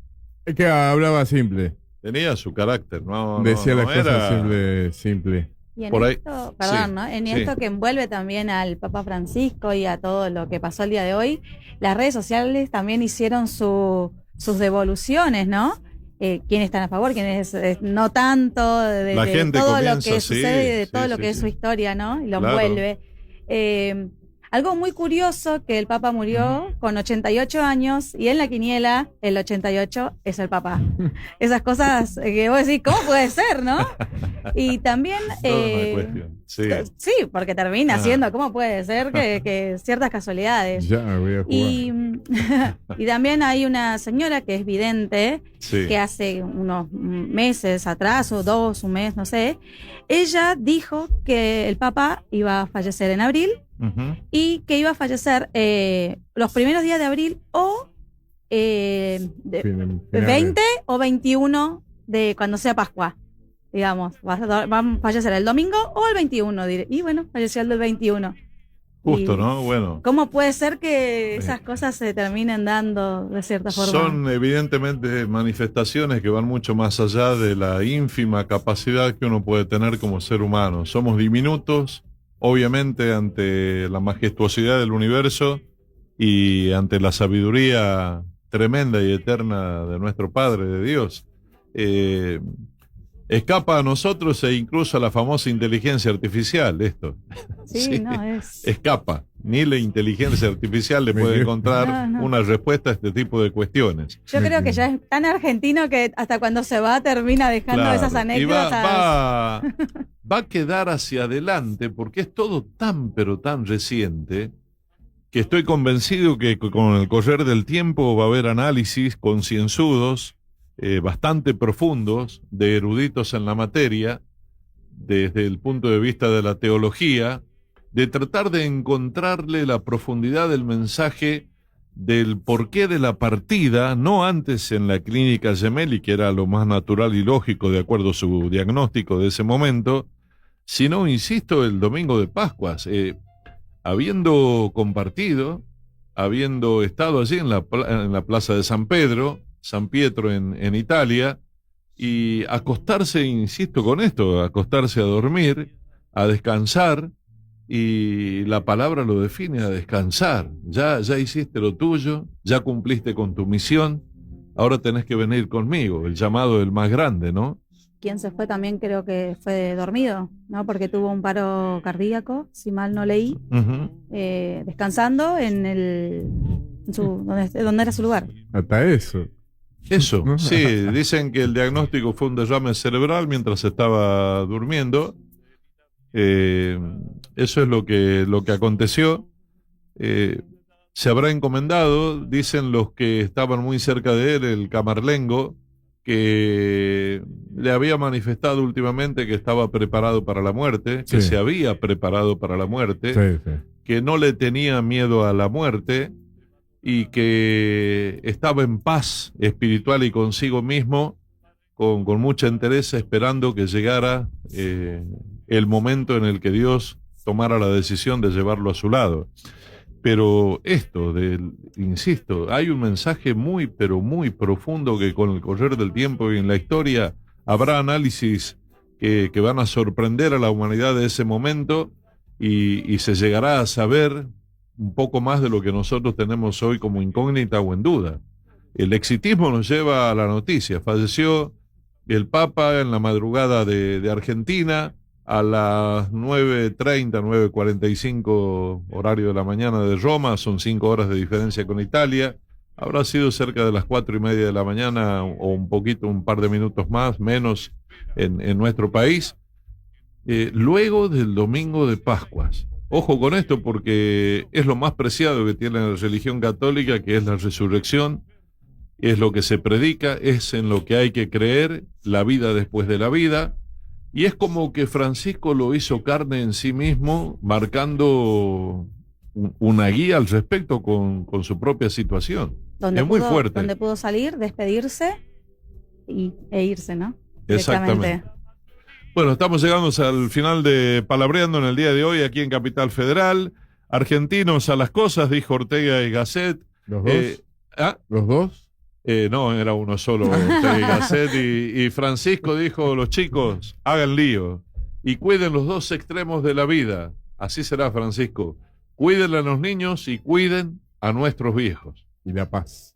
Es que hablaba simple. Tenía su carácter, no decía no, las no cosas simple. Y en Por esto, ahí, perdón, sí, ¿no? En sí. esto que envuelve también al Papa Francisco y a todo lo que pasó el día de hoy, las redes sociales también hicieron sus devoluciones, ¿no? Quiénes están a favor, quiénes no tanto, de todo lo que sucede y de todo lo que es su historia, ¿no? Y lo envuelve. Algo muy curioso, que el Papa murió con 88 años y en la quiniela el 88 es el Papa. Esas cosas que vos decís, ¿cómo puede ser, no? Y también... sí, porque termina siendo, ¿cómo puede ser que ciertas casualidades? Ya, voy a jugar. Y también hay una señora que es vidente, que hace unos meses atrás, o un mes, no sé, ella dijo que el Papa iba a fallecer en abril, y que iba a fallecer los primeros días de abril o 20 o 21 de cuando sea Pascua, digamos. Va a fallecer el domingo o el 21, y bueno, falleció el del 21. Justo, ¿no? Bueno. ¿Cómo puede ser que esas cosas se terminen dando de cierta forma? Son evidentemente manifestaciones que van mucho más allá de la ínfima capacidad que uno puede tener como ser humano. Somos diminutos, obviamente, ante la majestuosidad del universo y ante la sabiduría tremenda y eterna de nuestro Padre, de Dios. Escapa a nosotros e incluso a la famosa inteligencia artificial, esto. Sí, no es... Escapa. Ni la inteligencia artificial le puede encontrar una respuesta a este tipo de cuestiones. Yo creo que ya es tan argentino que hasta cuando se va termina dejando esas anécdotas. Y va a quedar hacia adelante porque es todo tan pero tan reciente que estoy convencido que con el correr del tiempo va a haber análisis concienzudos, bastante profundos, de eruditos en la materia, desde el punto de vista de la teología, de tratar de encontrarle la profundidad del mensaje del porqué de la partida, no antes en la clínica Gemelli, que era lo más natural y lógico de acuerdo a su diagnóstico de ese momento, sino, insisto, el domingo de Pascuas, habiendo compartido, habiendo estado allí en la plaza de San Pietro en Italia, y acostarse, insisto con esto, acostarse a dormir, a descansar, y la palabra lo define, a descansar. Ya hiciste lo tuyo, ya cumpliste con tu misión, ahora tenés que venir conmigo, el llamado del más grande, ¿no? Quien se fue también creo que fue dormido, ¿no? Porque tuvo un paro cardíaco, si mal no leí, descansando donde era su lugar. Hasta eso. Eso, sí, dicen que el diagnóstico fue un derrame cerebral mientras estaba durmiendo. Eso es lo que aconteció. Se habrá encomendado, dicen los que estaban muy cerca de él, el camarlengo, que le había manifestado últimamente que estaba preparado para la muerte, que se había preparado para la muerte, que no le tenía miedo a la muerte, y que estaba en paz espiritual y consigo mismo, con mucha entereza, esperando que llegara el momento en el que Dios tomara la decisión de llevarlo a su lado. Pero insisto, hay un mensaje muy, pero muy profundo que con el correr del tiempo y en la historia habrá análisis que van a sorprender a la humanidad de ese momento, y se llegará a saber un poco más de lo que nosotros tenemos hoy como incógnita o en duda. El exitismo nos lleva a la noticia. Falleció el Papa en la madrugada de Argentina, a las 9:30, 9:45 horario de la mañana de Roma, son 5 horas de diferencia con Italia. Habrá sido cerca de las 4:30 de la mañana, o un par de minutos menos en nuestro país, luego del domingo de Pascuas. Ojo con esto, porque es lo más preciado que tiene la religión católica, que es la resurrección, es lo que se predica, es en lo que hay que creer, la vida después de la vida, y es como que Francisco lo hizo carne en sí mismo, marcando una guía al respecto con su propia situación. Es muy fuerte. Donde pudo salir, despedirse e irse, ¿no? Exactamente. Bueno, estamos llegando al final de Palabreando en el día de hoy aquí en Capital Federal. Argentinos a las cosas, dijo Ortega y Gasset. ¿Los dos? ¿Los dos? No, era uno solo, Ortega y Gasset. Y Francisco dijo, los chicos, hagan lío y cuiden los dos extremos de la vida. Así será, Francisco. Cuiden a los niños y cuiden a nuestros viejos. Y la paz.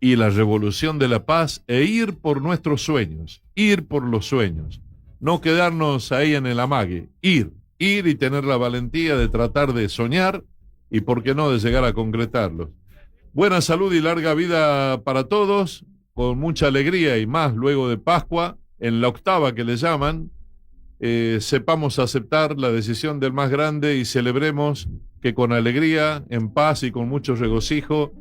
Y la revolución de la paz, e ir por nuestros sueños, ir por los sueños. No quedarnos ahí en el amague, ir y tener la valentía de tratar de soñar y por qué no de llegar a concretarlos. Buena salud y larga vida para todos, con mucha alegría y más luego de Pascua, en la octava que le llaman, sepamos aceptar la decisión del más grande y celebremos que con alegría, en paz y con mucho regocijo,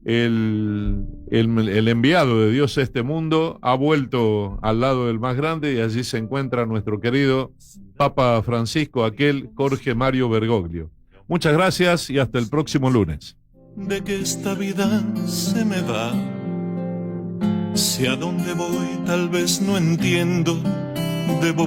el enviado de Dios a este mundo ha vuelto al lado del más grande y allí se encuentra nuestro querido Papa Francisco, aquel Jorge Mario Bergoglio. Muchas gracias y hasta el próximo lunes. De que esta vida se me va, si a dónde voy tal vez no entiendo, debo